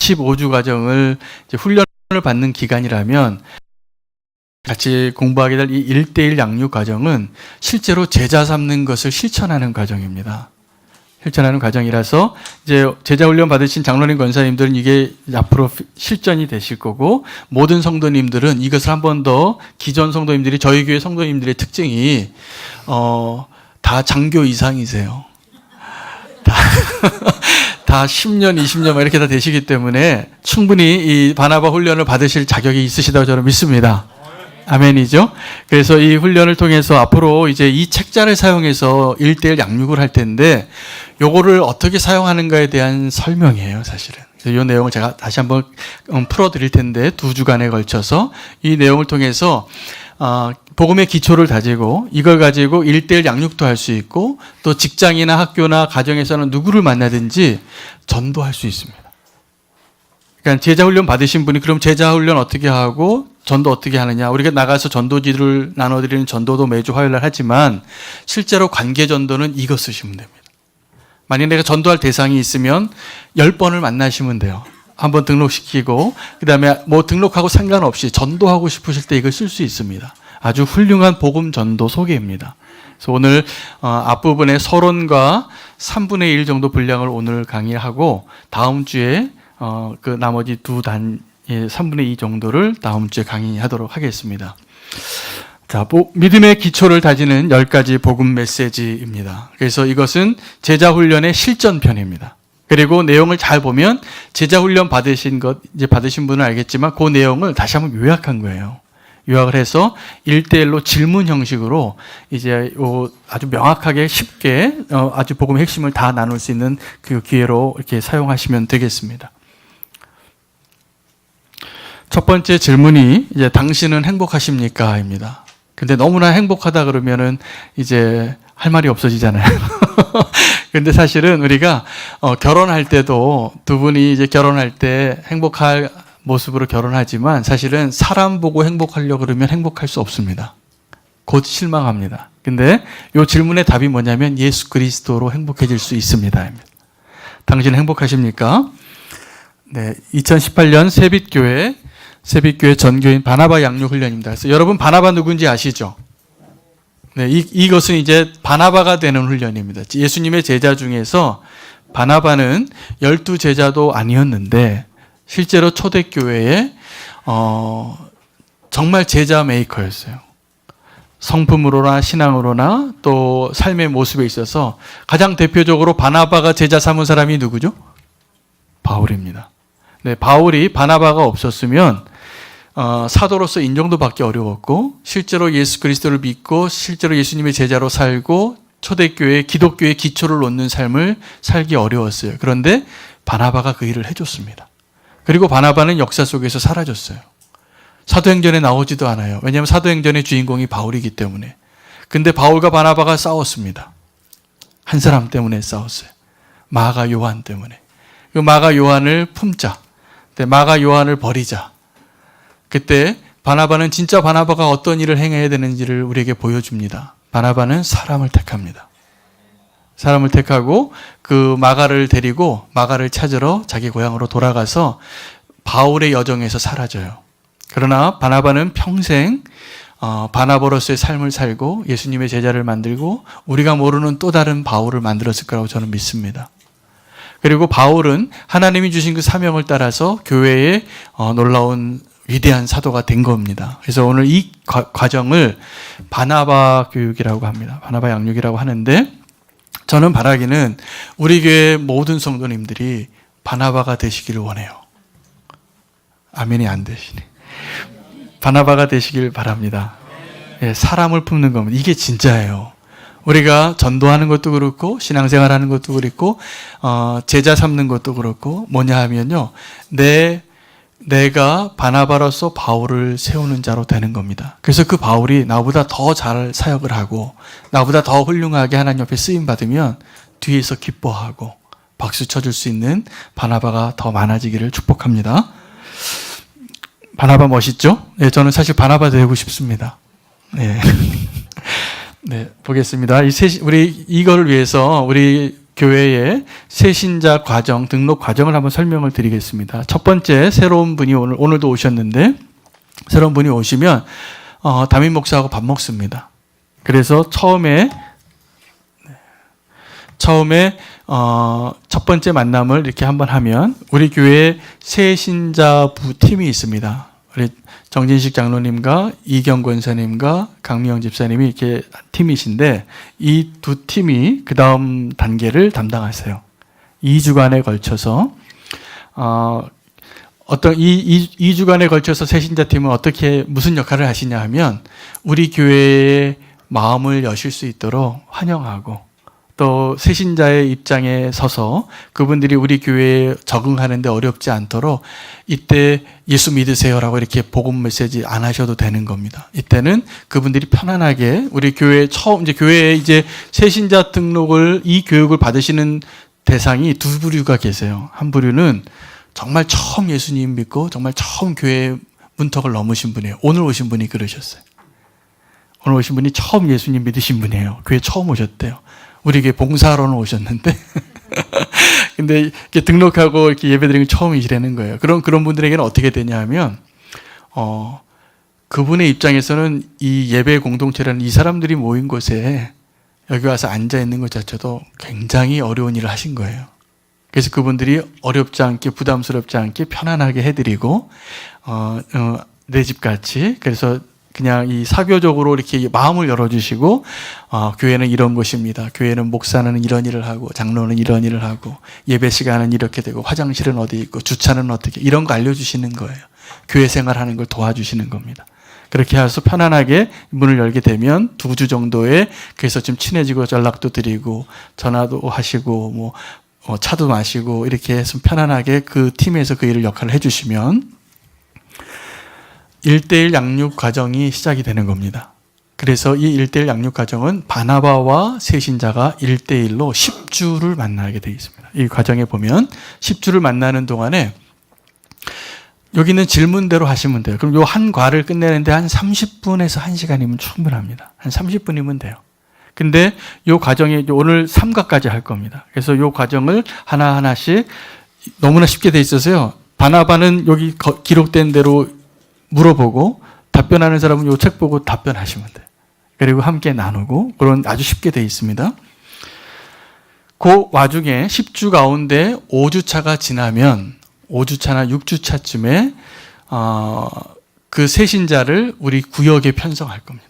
65주 과정을 이제 훈련을 받는 기간이라면 같이 공부하게 될 이 1:1 양육 과정은 실제로 제자 삼는 것을 실천하는 과정입니다. 실천하는 과정이라서 이제 제자 훈련 받으신 장로님 권사님들은 이게 앞으로 실전이 되실 거고, 모든 성도님들은 이것을 한 번 더, 기존 성도님들이, 저희 교회 성도님들의 특징이 다 장교 이상이세요. 다 10년, 20년 이렇게 다 되시기 때문에 충분히 이 바나바 훈련을 받으실 자격이 있으시다고 저는 믿습니다. 아멘이죠? 그래서 이 훈련을 통해서 앞으로 이제 이 책자를 사용해서 1:1 양육을 할 텐데, 요거를 어떻게 사용하는가에 대한 설명이에요, 사실은. 그래서 이 내용을 제가 다시 한번 풀어드릴 텐데, 2주간에 걸쳐서 이 내용을 통해서 복음의 기초를 다지고, 이걸 가지고 1:1 양육도 할 수 있고, 또 직장이나 학교나 가정에서는 누구를 만나든지 전도할 수 있습니다. 그러니까 제자 훈련 받으신 분이 그럼 제자 훈련 어떻게 하고 전도 어떻게 하느냐. 우리가 나가서 전도지를 나눠드리는 전도도 매주 화요일날 하지만 실제로 관계 전도는 이거 쓰시면 됩니다. 만약 내가 전도할 대상이 있으면 10번을 만나시면 돼요. 한번 등록시키고, 그 다음에 뭐 등록하고 상관없이 전도하고 싶으실 때 이걸 쓸 수 있습니다. 아주 훌륭한 복음 전도 소개입니다. 그래서 오늘 앞부분에 서론과 3분의 1 정도 분량을 오늘 강의하고, 다음 주에 그 나머지 3분의 2 정도를 다음 주에 강의하도록 하겠습니다. 자, 믿음의 기초를 다지는 10가지 복음 메시지입니다. 그래서 이것은 제자 훈련의 실전편입니다. 그리고 내용을 잘 보면 제자 훈련 받으신 분은 알겠지만 그 내용을 다시 한번 요약한 거예요. 요약을 해서 1:1로 질문 형식으로 이제 아주 명확하게 쉽게 아주 복음의 핵심을 다 나눌 수 있는 그 기회로 이렇게 사용하시면 되겠습니다. 첫 번째 질문이 이제 당신은 행복하십니까? 입니다. 근데 너무나 행복하다 그러면은 이제 할 말이 없어지잖아요. 근데 사실은 우리가 결혼할 때도 두 분이 이제 결혼할 때 행복할 모습으로 결혼하지만 사실은 사람 보고 행복하려고 그러면 행복할 수 없습니다. 곧 실망합니다. 근데 이 질문의 답이 뭐냐면 예수 그리스도로 행복해질 수 있습니다. 당신 행복하십니까? 네, 2018년 세빛교회 전교인 바나바 양육 훈련입니다. 그래서 여러분 바나바 누군지 아시죠? 네, 이것은 이제 바나바가 되는 훈련입니다. 예수님의 제자 중에서 바나바는 12제자도 아니었는데 실제로 초대교회에 정말 제자 메이커였어요. 성품으로나 신앙으로나 또 삶의 모습에 있어서 가장 대표적으로 바나바가 제자 삼은 사람이 누구죠? 바울입니다. 네, 바울이 바나바가 없었으면 사도로서 인정도 받기 어려웠고, 실제로 예수 그리스도를 믿고 실제로 예수님의 제자로 살고 초대교회, 기독교의 기초를 놓는 삶을 살기 어려웠어요. 그런데 바나바가 그 일을 해줬습니다. 그리고 바나바는 역사 속에서 사라졌어요. 사도행전에 나오지도 않아요. 왜냐하면 사도행전의 주인공이 바울이기 때문에. 근데 바울과 바나바가 싸웠습니다. 한 사람 때문에 싸웠어요. 마가 요한 때문에. 그 마가 요한을 품자. 마가 요한을 버리자. 그때 바나바는 진짜 바나바가 어떤 일을 행해야 되는지를 우리에게 보여줍니다. 바나바는 사람을 택합니다. 사람을 택하고 그 마가를 데리고 마가를 찾으러 자기 고향으로 돌아가서 바울의 여정에서 사라져요. 그러나 바나바는 평생 바나바로서의 삶을 살고 예수님의 제자를 만들고 우리가 모르는 또 다른 바울을 만들었을 거라고 저는 믿습니다. 그리고 바울은 하나님이 주신 그 사명을 따라서 교회의 놀라운 위대한 사도가 된 겁니다. 그래서 오늘 이 과정을 바나바 교육이라고 합니다. 바나바 양육이라고 하는데, 저는 바라기는 우리 교회 모든 성도님들이 바나바가 되시기를 원해요. 아멘이 안 되시네. 바나바가 되시길 바랍니다. 예, 사람을 품는 겁니다. 이게 진짜예요. 우리가 전도하는 것도 그렇고 신앙생활하는 것도 그렇고 제자 삼는 것도 그렇고 뭐냐 하면요, 내가 바나바로서 바울을 세우는 자로 되는 겁니다. 그래서 그 바울이 나보다 더 잘 사역을 하고 나보다 더 훌륭하게 하나님 옆에 쓰임 받으면 뒤에서 기뻐하고 박수 쳐줄 수 있는 바나바가 더 많아지기를 축복합니다. 바나바 멋있죠? 네, 저는 사실 바나바 되고 싶습니다. 네. 네, 보겠습니다. 우리 이거를 위해서 우리 교회의 새신자 과정, 등록 과정을 한번 설명을 드리겠습니다. 첫 번째, 새로운 분이 오늘도 오셨는데, 새로운 분이 오시면 담임 목사하고 밥 먹습니다. 그래서 처음에 첫 번째 만남을 이렇게 한번 하면 우리 교회에 새신자부 팀이 있습니다. 우리 정진식 장로님과 이경 권사님과 강미영 집사님이 이렇게 팀이신데 이 두 팀이 그 다음 단계를 담당하세요. 2주간에 걸쳐서 어떤 2주간에 걸쳐서 새신자 팀은 어떻게 무슨 역할을 하시냐 하면 우리 교회의 마음을 여실 수 있도록 환영하고 또 새신자의 입장에 서서 그분들이 우리 교회에 적응하는데 어렵지 않도록 이때 예수 믿으세요라고 이렇게 복음 메시지 안 하셔도 되는 겁니다. 이때는 그분들이 편안하게 우리 교회 이제 교회에 이제 새신자 등록을 이 교육을 받으시는 대상이 두 부류가 계세요. 한 부류는 정말 처음 예수님 믿고 정말 처음 교회 문턱을 넘으신 분이에요. 오늘 오신 분이 그러셨어요. 오늘 오신 분이 처음 예수님 믿으신 분이에요. 교회 처음 오셨대요. 우리 교회 봉사하러는 오셨는데 근데 이렇게 등록하고 이렇게 예배드리는 게 처음이시라는 거예요. 그런 분들에게는 어떻게 되냐 하면 그분의 입장에서는 이 예배 공동체라는 이 사람들이 모인 곳에 여기 와서 앉아 있는 것 자체도 굉장히 어려운 일을 하신 거예요. 그래서 그분들이 어렵지 않게 부담스럽지 않게 편안하게 해드리고 내 집 같이 그래서 그냥 이 사교적으로 이렇게 마음을 열어주시고 교회는 이런 곳입니다. 교회는 목사는 이런 일을 하고 장로는 이런 일을 하고 예배 시간은 이렇게 되고 화장실은 어디 있고 주차는 어떻게 이런 거 알려주시는 거예요. 교회 생활하는 걸 도와주시는 겁니다. 그렇게 해서 편안하게 문을 열게 되면 2주 정도에 그래서 좀 친해지고 연락도 드리고 전화도 하시고 뭐 차도 마시고 이렇게 해서 편안하게 그 팀에서 그 일을 역할을 해주시면 1:1 양육 과정이 시작이 되는 겁니다. 그래서 이 1:1 양육 과정은 바나바와 새신자가 1:1로 10주를 만나게 되어 있습니다. 이 과정에 보면 10주를 만나는 동안에 여기는 질문대로 하시면 돼요. 그럼 요 한 과를 끝내는데 한 30분에서 1시간이면 충분합니다. 한 30분이면 돼요. 근데 요 과정이 오늘 3과까지 할 겁니다. 그래서 요 과정을 하나하나씩 너무나 쉽게 돼 있어서요. 바나바는 여기 기록된 대로 물어보고 답변하는 사람은 요 책 보고 답변하시면 돼요. 그리고 함께 나누고 그런 아주 쉽게 돼 있습니다. 그 와중에 10주 가운데 5주차가 지나면 5주차나 6주차쯤에 그 새신자를 우리 구역에 편성할 겁니다.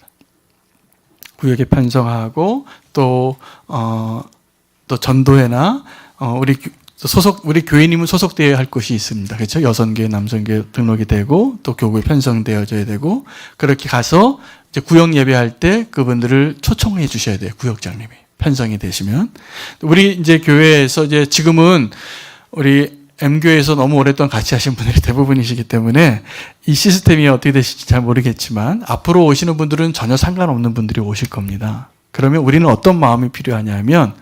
구역에 편성하고 또 전도회나 우리 교회님은 소속되어야 할 곳이 있습니다. 그렇죠? 여성교회, 남성교회 등록이 되고 또 교구에 편성되어져야 되고 그렇게 가서 이제 구역 예배할 때 그분들을 초청해 주셔야 돼요. 구역장님이 편성이 되시면 우리 이제 교회에서 이제 지금은 우리 M교회에서 너무 오랫동안 같이 하신 분들이 대부분이시기 때문에 이 시스템이 어떻게 되실지 잘 모르겠지만 앞으로 오시는 분들은 전혀 상관없는 분들이 오실 겁니다. 그러면 우리는 어떤 마음이 필요하냐면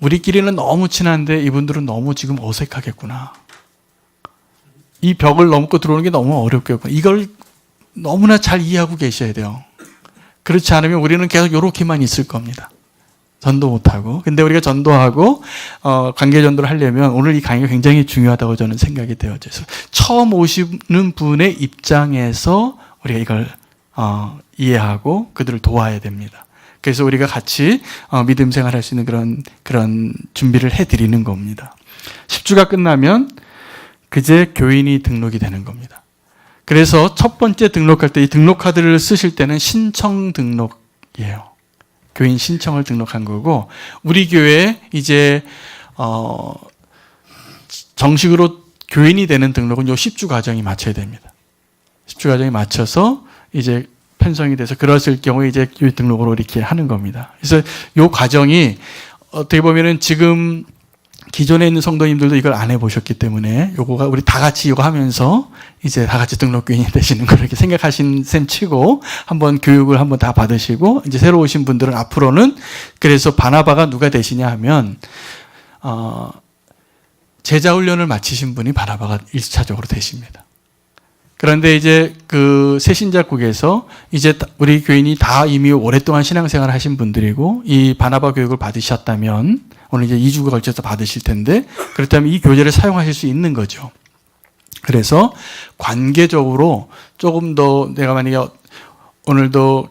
우리끼리는 너무 친한데 이분들은 너무 지금 어색하겠구나. 이 벽을 넘고 들어오는 게 너무 어렵겠구나. 이걸 너무나 잘 이해하고 계셔야 돼요. 그렇지 않으면 우리는 계속 이렇게만 있을 겁니다. 전도 못하고. 근데 우리가 전도하고 관계 전도를 하려면 오늘 이 강의가 굉장히 중요하다고 저는 생각이 되어져서 처음 오시는 분의 입장에서 우리가 이걸 이해하고 그들을 도와야 됩니다. 그래서 우리가 같이 믿음 생활할 수 있는 그런 준비를 해드리는 겁니다. 10주가 끝나면 그제 교인이 등록이 되는 겁니다. 그래서 첫 번째 등록할 때 이 등록 카드를 쓰실 때는 신청 등록이에요. 교인 신청을 등록한 거고 우리 교회에 이제 정식으로 교인이 되는 등록은 요 10주 과정이 맞춰야 됩니다. 10주 과정이 맞춰서 이제 편성이 돼서 그랬을 경우에 이제 교회 등록으로 이렇게 하는 겁니다. 그래서 요 과정이 어떻게 보면은 지금 기존에 있는 성도님들도 이걸 안 해보셨기 때문에 요거가 우리 다 같이 이거 하면서 이제 다 같이 등록교인이 되시는 걸 이렇게 생각하신 셈 치고 한번 교육을 한번 다 받으시고 이제 새로 오신 분들은 앞으로는 그래서 바나바가 누가 되시냐 하면 제자 훈련을 마치신 분이 바나바가 1차적으로 되십니다. 그런데 이제 그 새신자국에서 이제 우리 교인이 다 이미 오랫동안 신앙생활을 하신 분들이고 이 바나바 교육을 받으셨다면 오늘 이제 2주가 걸쳐서 받으실 텐데 그렇다면 이 교재를 사용하실 수 있는 거죠. 그래서 관계적으로 조금 더 내가 만약에 오늘도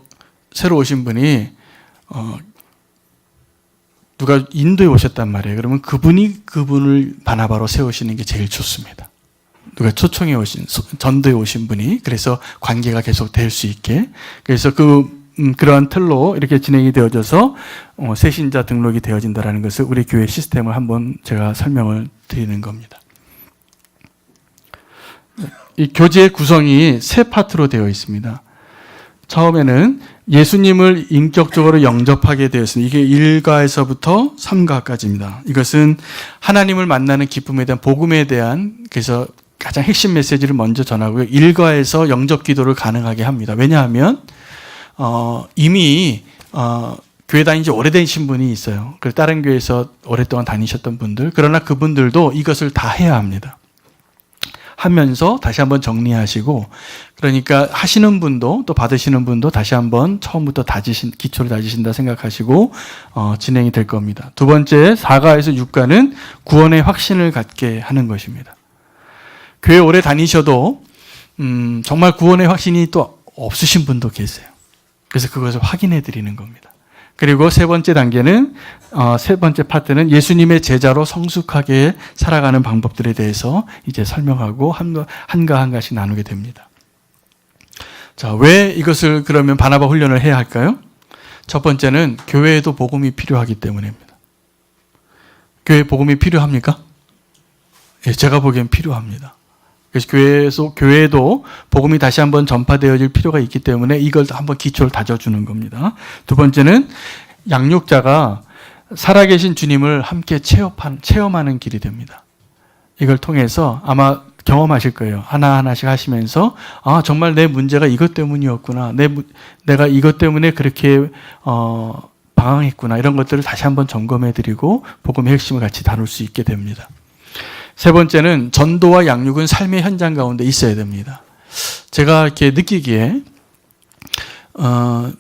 새로 오신 분이 누가 인도에 오셨단 말이에요. 그러면 그분을 바나바로 세우시는 게 제일 좋습니다. 누가 초청해 오신, 전도에 오신 분이, 그래서 관계가 계속 될 수 있게. 그래서 그러한 틀로 이렇게 진행이 되어져서, 새신자 등록이 되어진다는 것을 우리 교회 시스템을 한번 제가 설명을 드리는 겁니다. 이 교재의 구성이 세 파트로 되어 있습니다. 처음에는 예수님을 인격적으로 영접하게 되었습니다. 이게 1가에서부터 3가까지입니다. 이것은 하나님을 만나는 기쁨에 대한 복음에 대한 그래서 가장 핵심 메시지를 먼저 전하고요. 1가에서 영접 기도를 가능하게 합니다. 왜냐하면 이미 교회 다닌 지 오래되신 분이 있어요. 그래서 다른 교회에서 오랫동안 다니셨던 분들. 그러나 그분들도 이것을 다 해야 합니다. 하면서 다시 한번 정리하시고 그러니까 하시는 분도 또 받으시는 분도 다시 한번 처음부터 기초를 다지신다 생각하시고 진행이 될 겁니다. 두 번째 4가에서 6가는 구원의 확신을 갖게 하는 것입니다. 교회 오래 다니셔도 정말 구원의 확신이 또 없으신 분도 계세요. 그래서 그것을 확인해 드리는 겁니다. 그리고 세 번째 단계는 세 번째 파트는 예수님의 제자로 성숙하게 살아가는 방법들에 대해서 이제 설명하고 한가 한가씩 나누게 됩니다. 자, 왜 이것을 그러면 바나바 훈련을 해야 할까요? 첫 번째는 교회에도 복음이 필요하기 때문입니다. 교회에 복음이 필요합니까? 예, 제가 보기엔 필요합니다. 그래서 교회에도 복음이 다시 한번 전파되어질 필요가 있기 때문에 이걸 한번 기초를 다져주는 겁니다. 두 번째는 양육자가 살아계신 주님을 함께 체험하는 길이 됩니다. 이걸 통해서 아마 경험하실 거예요. 하나하나씩 하시면서 정말 내 문제가 이것 때문이었구나. 내가 이것 때문에 그렇게 방황했구나. 이런 것들을 다시 한번 점검해드리고 복음의 핵심을 같이 다룰 수 있게 됩니다. 세 번째는 전도와 양육은 삶의 현장 가운데 있어야 됩니다. 제가 이렇게 느끼기에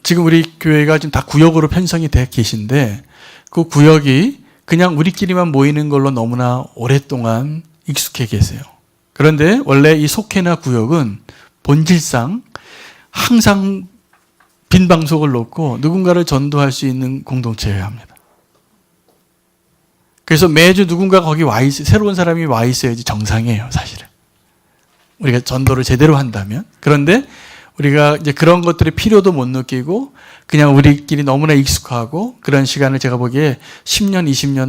지금 우리 교회가 지금 다 구역으로 편성이 되어 계신데 그 구역이 그냥 우리끼리만 모이는 걸로 너무나 오랫동안 익숙해 계세요. 그런데 원래 이 속회나 구역은 본질상 항상 빈 방석을 놓고 누군가를 전도할 수 있는 공동체여야 합니다. 그래서 매주 누군가 거기 새로운 사람이 와 있어야지 정상이에요, 사실은. 우리가 전도를 제대로 한다면. 그런데 우리가 이제 그런 것들의 필요도 못 느끼고 그냥 우리끼리 너무나 익숙하고 그런 시간을 제가 보기에 10년, 20년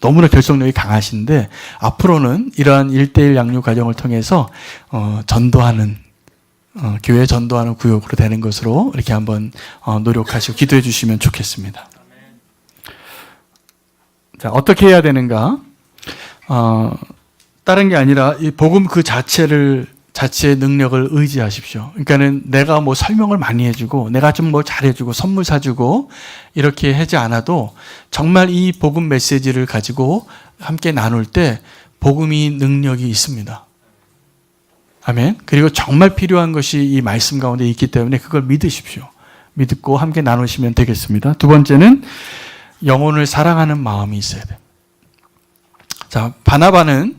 너무나 결속력이 강하신데 앞으로는 이러한 1:1 양육 과정을 통해서 전도하는 교회 전도하는 구역으로 되는 것으로 이렇게 한번 노력하시고 기도해 주시면 좋겠습니다. 자, 어떻게 해야 되는가? 다른 게 아니라 이 복음 그 자체의 능력을 의지하십시오. 그러니까는 내가 뭐 설명을 많이 해주고, 내가 좀 뭐 잘해주고, 선물 사주고, 이렇게 하지 않아도 정말 이 복음 메시지를 가지고 함께 나눌 때 복음이 능력이 있습니다. 아멘. 그리고 정말 필요한 것이 이 말씀 가운데 있기 때문에 그걸 믿으십시오. 믿고 함께 나누시면 되겠습니다. 두 번째는 영혼을 사랑하는 마음이 있어야 돼요. 자, 바나바는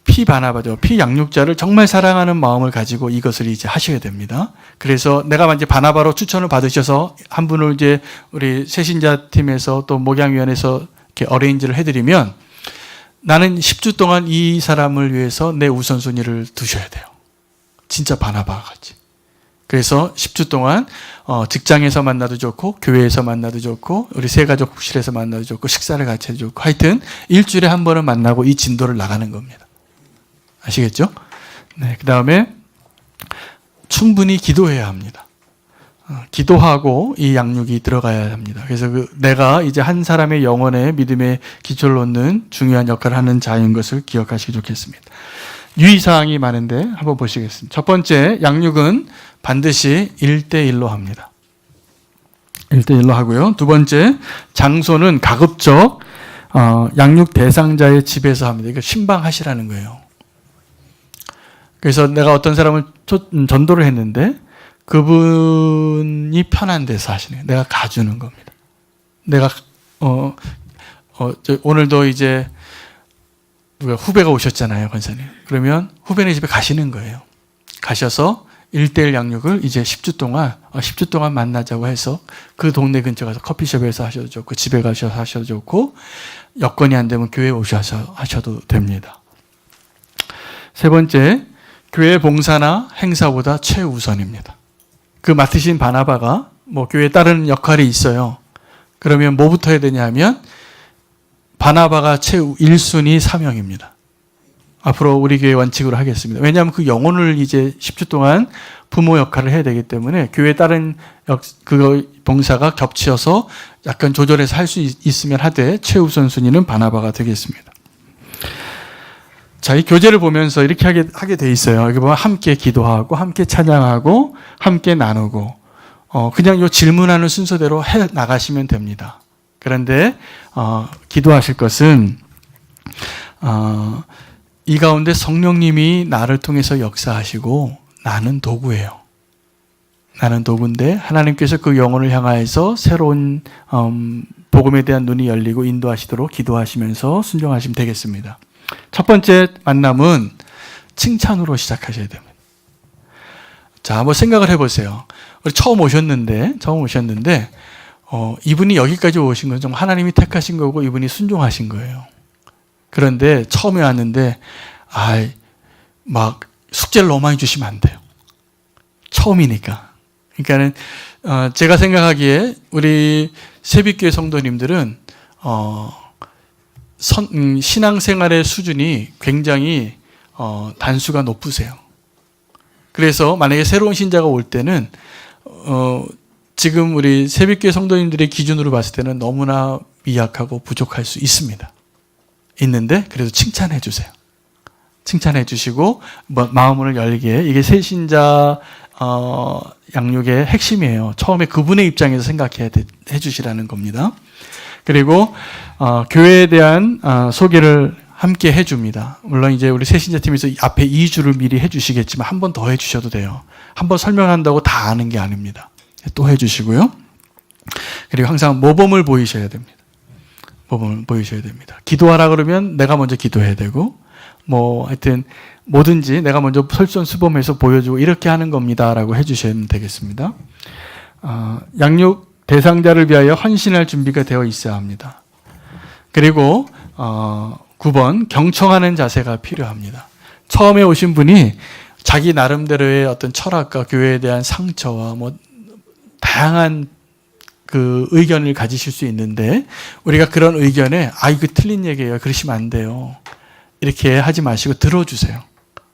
피바나바죠. 피양육자를 정말 사랑하는 마음을 가지고 이것을 이제 하셔야 됩니다. 그래서 내가 이제 바나바로 추천을 받으셔서 한 분을 이제 우리 새신자 팀에서 또 목양위원회에서 이렇게 어레인지를 해드리면 나는 10주 동안 이 사람을 위해서 내 우선순위를 두셔야 돼요. 진짜 바나바와 같이. 그래서 10주 동안 직장에서 만나도 좋고 교회에서 만나도 좋고 우리 새가족실에서 만나도 좋고 식사를 같이 해도 좋고 하여튼 일주일에 한 번은 만나고 이 진도를 나가는 겁니다. 아시겠죠? 네, 그 다음에 충분히 기도해야 합니다. 기도하고 이 양육이 들어가야 합니다. 그래서 내가 이제 한 사람의 영혼의 믿음의 기초를 놓는 중요한 역할을 하는 자인 것을 기억하시기 좋겠습니다. 유의사항이 많은데 한번 보시겠습니다. 첫 번째, 양육은 반드시 1:1로 합니다. 1:1로 하고요. 두 번째, 장소는 가급적 양육 대상자의 집에서 합니다. 이거 신방하시라는 거예요. 그래서 내가 어떤 사람을 전도를 했는데 그분이 편한 데서 하시는 거예요. 내가 가주는 겁니다. 내가 오늘도 이제 누가 후배가 오셨잖아요, 권사님. 그러면 후배네 집에 가시는 거예요. 가셔서 1:1 양육을 이제 10주 동안 만나자고 해서 그 동네 근처 가서 커피숍에서 하셔도 좋고 집에 가셔서 하셔도 좋고 여건이 안 되면 교회에 오셔서 하셔도 됩니다. 세 번째, 교회 봉사나 행사보다 최우선입니다. 그 맡으신 바나바가 교회에 다른 역할이 있어요. 그러면 뭐부터 해야 되냐 하면 바나바가 최 1순위 사명입니다. 앞으로 우리 교회 원칙으로 하겠습니다. 왜냐하면 그 영혼을 이제 10주 동안 부모 역할을 해야 되기 때문에 교회에 다른 그 봉사가 겹쳐서 약간 조절해서 할 수 있으면 하되 최우선 순위는 바나바가 되겠습니다. 자, 이 교재를 보면서 이렇게 하게 돼 있어요. 여기 보면 함께 기도하고 함께 찬양하고 함께 나누고 그냥 이 질문하는 순서대로 해 나가시면 됩니다. 그런데 기도하실 것은 이 가운데 성령님이 나를 통해서 역사하시고 나는 도구예요. 나는 도구인데 하나님께서 그 영혼을 향하여서 새로운 복음에 대한 눈이 열리고 인도하시도록 기도하시면서 순종하시면 되겠습니다. 첫 번째 만남은 칭찬으로 시작하셔야 됩니다. 자, 한번 생각을 해보세요. 우리 처음 오셨는데 이분이 여기까지 오신 건 좀 하나님이 택하신 거고 이분이 순종하신 거예요. 그런데 처음에 왔는데 막 숙제를 너무 많이 주시면 안 돼요. 처음이니까. 그러니까는 제가 생각하기에 우리 세빛교회 성도님들은 신앙생활의 수준이 굉장히 단수가 높으세요. 그래서 만약에 새로운 신자가 올 때는 지금 우리 새벽교회 성도님들의 기준으로 봤을 때는 너무나 미약하고 부족할 수 있습니다. 있는데 그래도 칭찬해 주세요. 칭찬해 주시고 마음을 열게, 이게 새신자 양육의 핵심이에요. 처음에 그분의 입장에서 생각해 주시라는 겁니다. 그리고 교회에 대한 소개를 함께 해줍니다. 물론 이제 우리 새신자 팀에서 앞에 2주를 미리 해주시겠지만 한 번 더 해주셔도 돼요. 한 번 설명한다고 다 아는 게 아닙니다. 또 해주시고요. 그리고 항상 모범을 보이셔야 됩니다. 모범을 보이셔야 됩니다. 기도하라 그러면 내가 먼저 기도해야 되고, 하여튼 뭐든지 내가 먼저 솔선수범해서 보여주고 이렇게 하는 겁니다라고 해주시면 되겠습니다. 양육 대상자를 위하여 헌신할 준비가 되어 있어야 합니다. 그리고 9번, 경청하는 자세가 필요합니다. 처음에 오신 분이 자기 나름대로의 어떤 철학과 교회에 대한 상처와 다양한 그 의견을 가지실 수 있는데, 우리가 그런 의견에 이거 틀린 얘기예요, 그러시면 안 돼요, 이렇게 하지 마시고 들어주세요.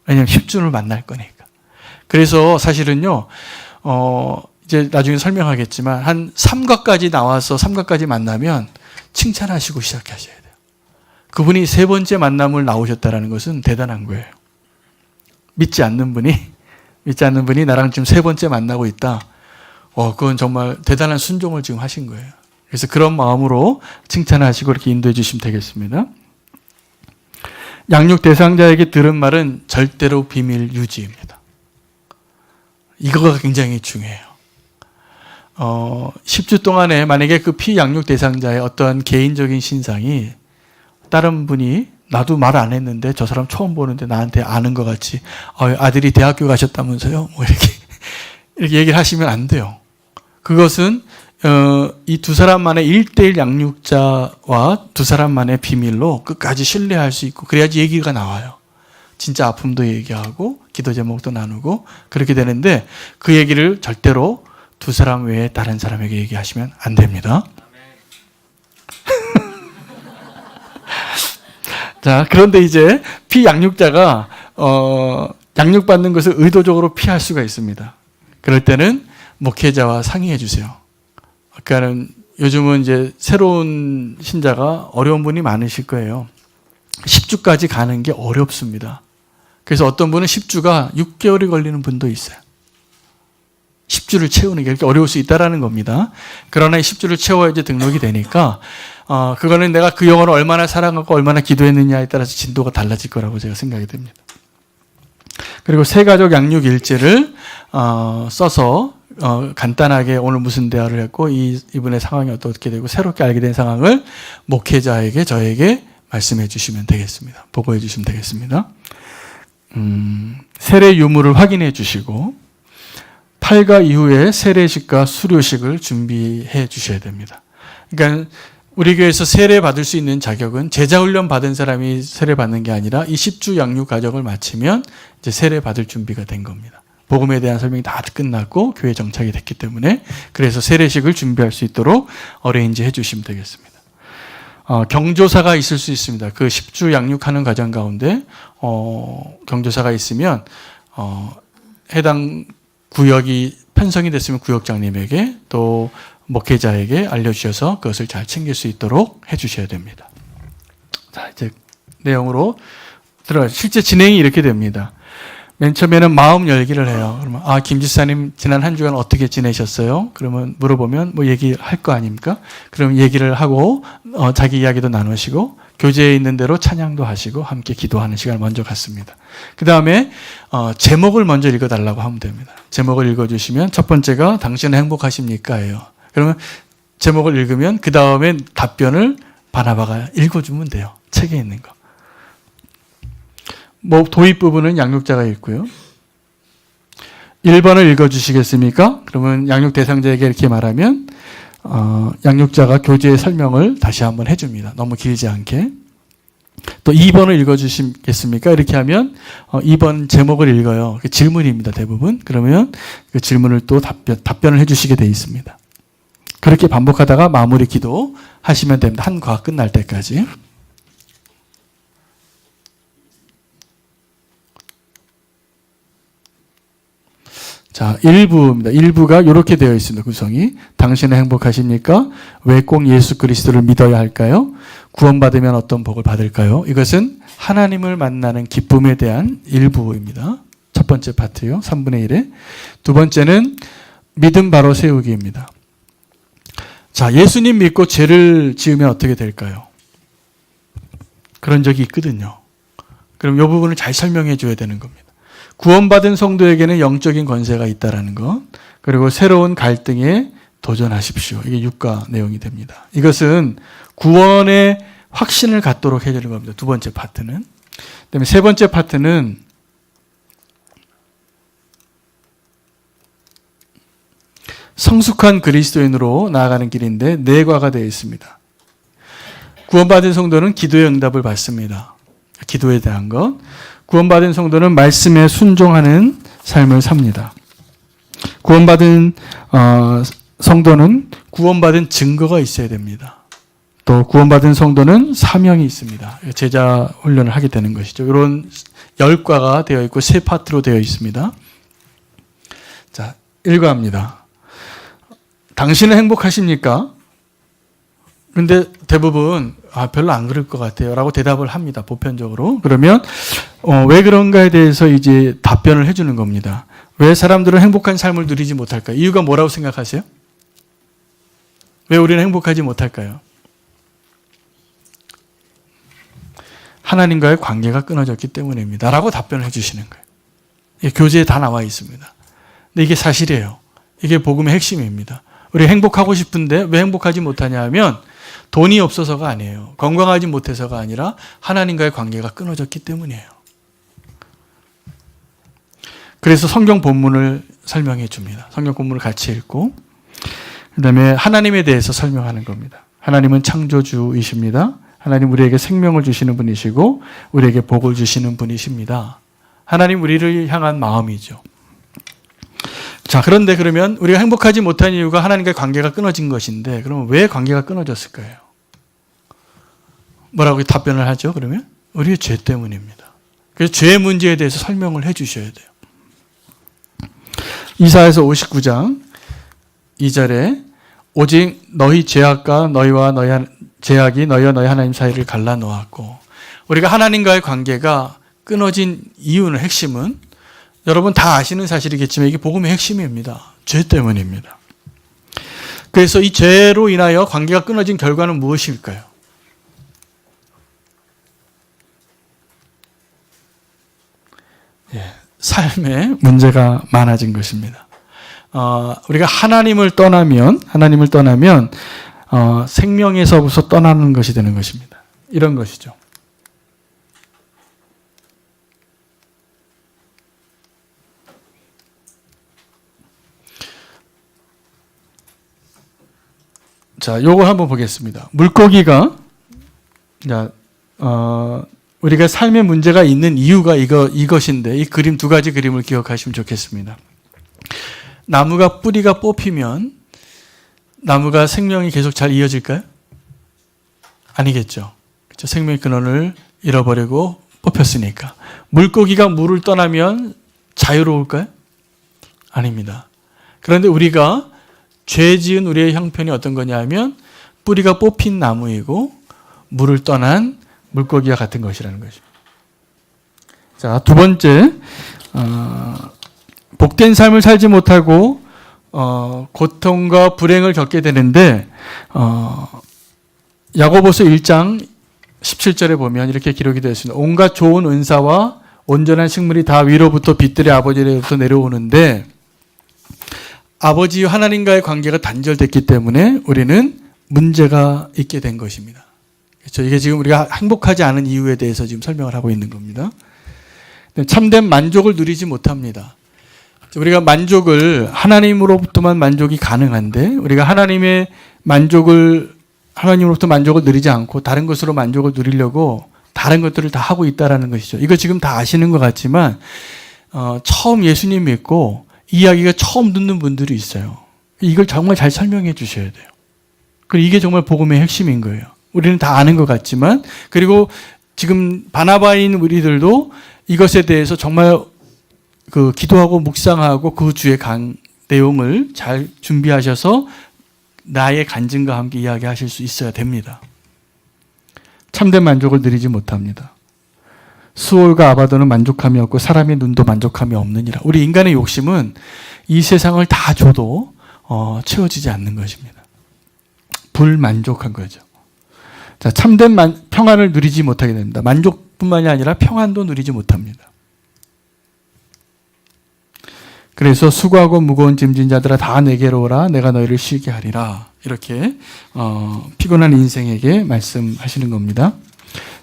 왜냐하면 10주를 만날 거니까. 그래서 사실은요, 이제 나중에 설명하겠지만 한 3과까지 나와서 3과까지 만나면 칭찬하시고 시작하셔야 돼요. 그분이 세 번째 만남을 나오셨다는 것은 대단한 거예요. 믿지 않는 분이 나랑 지금 세 번째 만나고 있다. 그건 정말 대단한 순종을 지금 하신 거예요. 그래서 그런 마음으로 칭찬하시고 이렇게 인도해 주시면 되겠습니다. 양육 대상자에게 들은 말은 절대로 비밀 유지입니다. 이거가 굉장히 중요해요. 10주 동안에 만약에 그 피양육 대상자의 어떤 개인적인 신상이 다른 분이 나도 말 안 했는데 저 사람 처음 보는데 나한테 아는 것 같이 아들이 대학교 가셨다면서요? 이렇게 얘기를 하시면 안 돼요. 그것은 이 두 사람만의 1:1 양육자와 두 사람만의 비밀로 끝까지 신뢰할 수 있고 그래야지 얘기가 나와요. 진짜 아픔도 얘기하고 기도 제목도 나누고 그렇게 되는데 그 얘기를 절대로 두 사람 외에 다른 사람에게 얘기하시면 안 됩니다. 자, 그런데 이제 피양육자가 양육받는 것을 의도적으로 피할 수가 있습니다. 그럴 때는 목회자와 상의해 주세요. 그러니까는 요즘은 이제 새로운 신자가 어려운 분이 많으실 거예요. 10주까지 가는 게 어렵습니다. 그래서 어떤 분은 10주가 6개월이 걸리는 분도 있어요. 10주를 채우는 게 그렇게 어려울 수 있다는 겁니다. 그러나 10주를 채워야지 등록이 되니까 그거는 내가 그 영혼을 얼마나 사랑하고 얼마나 기도했느냐에 따라서 진도가 달라질 거라고 제가 생각이 됩니다. 그리고 새가족 양육 일지를 써서 간단하게 오늘 무슨 대화를 했고 이분의 상황이 어떻게 되고 새롭게 알게 된 상황을 목회자에게 저에게 말씀해 주시면 되겠습니다. 보고해 주시면 되겠습니다. 세례 유무를 확인해 주시고 팔가 이후에 세례식과 수료식을 준비해 주셔야 됩니다. 그러니까 우리 교회에서 세례 받을 수 있는 자격은 제자훈련 받은 사람이 세례 받는 게 아니라 이 10주 양육 과정을 마치면 이제 세례 받을 준비가 된 겁니다. 복음에 대한 설명이 다 끝났고 교회 정착이 됐기 때문에 그래서 세례식을 준비할 수 있도록 어레인지 해주시면 되겠습니다. 경조사가 있을 수 있습니다. 그 10주 양육하는 과정 가운데 경조사가 있으면 해당 구역이 편성이 됐으면 구역장님에게 또 목회자에게 알려주셔서 그것을 잘 챙길 수 있도록 해주셔야 됩니다. 자, 이제 내용으로 들어가죠. 실제 진행이 이렇게 됩니다. 맨 처음에는 마음 열기를 해요. 그러면 김 지사님 지난 한 주간 어떻게 지내셨어요? 그러면 물어보면 뭐 얘기할 거 아닙니까? 그럼 얘기를 하고 자기 이야기도 나누시고 교제에 있는 대로 찬양도 하시고 함께 기도하는 시간을 먼저 갖습니다. 그 다음에 제목을 먼저 읽어달라고 하면 됩니다. 제목을 읽어주시면 첫 번째가 당신은 행복하십니까?예요. 그러면 제목을 읽으면 그 다음에 답변을 바나바가 읽어주면 돼요. 책에 있는 거. 뭐 도입 부분은 양육자가 읽고요. 1번을 읽어주시겠습니까? 그러면 양육 대상자에게 이렇게 말하면 양육자가 교제의 설명을 다시 한번 해줍니다. 너무 길지 않게. 또 2번을 읽어주시겠습니까? 이렇게 하면 2번 제목을 읽어요. 질문입니다. 대부분. 그러면 그 질문을 또 답변을 해주시게 돼 있습니다. 그렇게 반복하다가 마무리 기도 하시면 됩니다. 한 과학 끝날 때까지. 자, 1부입니다. 1부가 이렇게 되어 있습니다. 구성이. 당신은 행복하십니까? 왜 꼭 예수 그리스도를 믿어야 할까요? 구원받으면 어떤 복을 받을까요? 이것은 하나님을 만나는 기쁨에 대한 1부입니다. 첫 번째 파트요. 3분의 1에. 두 번째는 믿음 바로 세우기입니다. 자, 예수님 믿고 죄를 지으면 어떻게 될까요? 그런 적이 있거든요. 그럼 이 부분을 잘 설명해 줘야 되는 겁니다. 구원받은 성도에게는 영적인 권세가 있다는 것, 그리고 새로운 갈등에 도전하십시오. 이게 육가 내용이 됩니다. 이것은 구원의 확신을 갖도록 해야 되는 겁니다. 두 번째 파트는. 그다음에 세 번째 파트는 성숙한 그리스도인으로 나아가는 길인데 네 과가 되어 있습니다. 구원받은 성도는 기도의 응답을 받습니다. 기도에 대한 것. 구원받은 성도는 말씀에 순종하는 삶을 삽니다. 구원받은 성도는 구원받은 증거가 있어야 됩니다. 또 구원받은 성도는 사명이 있습니다. 제자 훈련을 하게 되는 것이죠. 이런 10과가 되어 있고 세 파트로 되어 있습니다. 자, 1과입니다. 당신은 행복하십니까? 근데 대부분 별로 안 그럴 것 같아요 라고 대답을 합니다. 보편적으로. 그러면 왜 그런가에 대해서 이제 답변을 해주는 겁니다. 왜 사람들은 행복한 삶을 누리지 못할까요? 이유가 뭐라고 생각하세요? 왜 우리는 행복하지 못할까요? 하나님과의 관계가 끊어졌기 때문입니다 라고 답변을 해주시는 거예요. 이게 교재에 다 나와 있습니다. 근데 이게 사실이에요. 이게 복음의 핵심입니다. 우리 행복하고 싶은데 왜 행복하지 못하냐 하면 돈이 없어서가 아니에요. 건강하지 못해서가 아니라 하나님과의 관계가 끊어졌기 때문이에요. 그래서 성경 본문을 설명해 줍니다. 성경 본문을 같이 읽고 그다음에 하나님에 대해서 설명하는 겁니다. 하나님은 창조주이십니다. 하나님 우리에게 생명을 주시는 분이시고 우리에게 복을 주시는 분이십니다. 하나님 우리를 향한 마음이죠. 자, 그런데 그러면 우리가 행복하지 못한 이유가 하나님과의 관계가 끊어진 것인데 그러면 왜 관계가 끊어졌을까요? 뭐라고 답변을 하죠? 그러면 우리의 죄 때문입니다. 그래서 죄의 문제에 대해서 설명을 해 주셔야 돼요. 이사야서 59장 2절에 오직 너희 죄악과 죄악이 너희와 너희 하나님 사이를 갈라놓았고 우리가 하나님과의 관계가 끊어진 이유는 핵심은 여러분 다 아시는 사실이겠지만 이게 복음의 핵심입니다. 죄 때문입니다. 그래서 이 죄로 인하여 관계가 끊어진 결과는 무엇일까요? 삶에 문제가 많아진 것입니다. 우리가 하나님을 떠나면 생명에서부터 떠나는 것이 되는 것입니다. 이런 것이죠. 자, 요거 한번 보겠습니다. 물고기가, 우리가 삶에 문제가 있는 이유가 이것인데, 이 그림 두 가지 그림을 기억하시면 좋겠습니다. 나무가 뿌리가 뽑히면 나무가 생명이 계속 잘 이어질까요? 아니겠죠. 그렇죠? 생명의 근원을 잃어버리고 뽑혔으니까. 물고기가 물을 떠나면 자유로울까요? 아닙니다. 그런데 우리가 죄 지은 우리의 형편이 어떤 거냐 하면 뿌리가 뽑힌 나무이고 물을 떠난 물고기와 같은 것이라는 것입니다. 자, 두 번째, 복된 삶을 살지 못하고 고통과 불행을 겪게 되는데 야고보서 1장 17절에 보면 이렇게 기록이 되어 있습니다. 온갖 좋은 은사와 온전한 식물이 다 위로부터 빛들의 아버지로부터 내려오는데 아버지 하나님과의 관계가 단절됐기 때문에 우리는 문제가 있게 된 것입니다. 그렇죠? 이게 지금 우리가 행복하지 않은 이유에 대해서 지금 설명을 하고 있는 겁니다. 참된 만족을 누리지 못합니다. 우리가 하나님으로부터만 만족이 가능한데 우리가 하나님으로부터 만족을 누리지 않고 다른 것으로 만족을 누리려고 다른 것들을 다 하고 있다는 것이죠. 이거 지금 다 아시는 것 같지만 처음 예수님 믿고 이야기가 처음 듣는 분들이 있어요. 이걸 정말 잘 설명해 주셔야 돼요. 그리고 이게 정말 복음의 핵심인 거예요. 우리는 다 아는 것 같지만 그리고 지금 바나바인 우리들도 이것에 대해서 정말 기도하고 묵상하고 그 주의 내용을 잘 준비하셔서 나의 간증과 함께 이야기하실 수 있어야 됩니다. 참된 만족을 누리지 못합니다. 수올과 아바도는 만족함이 없고 사람의 눈도 만족함이 없느니라. 우리 인간의 욕심은 이 세상을 다 줘도 채워지지 않는 것입니다. 불만족한 거죠. 자, 참된 평안을 누리지 못하게 됩니다. 만족뿐만이 아니라 평안도 누리지 못합니다. 그래서 수고하고 무거운 짐진 자들아 다 내게로 오라 내가 너희를 쉬게 하리라. 이렇게 피곤한 인생에게 말씀하시는 겁니다.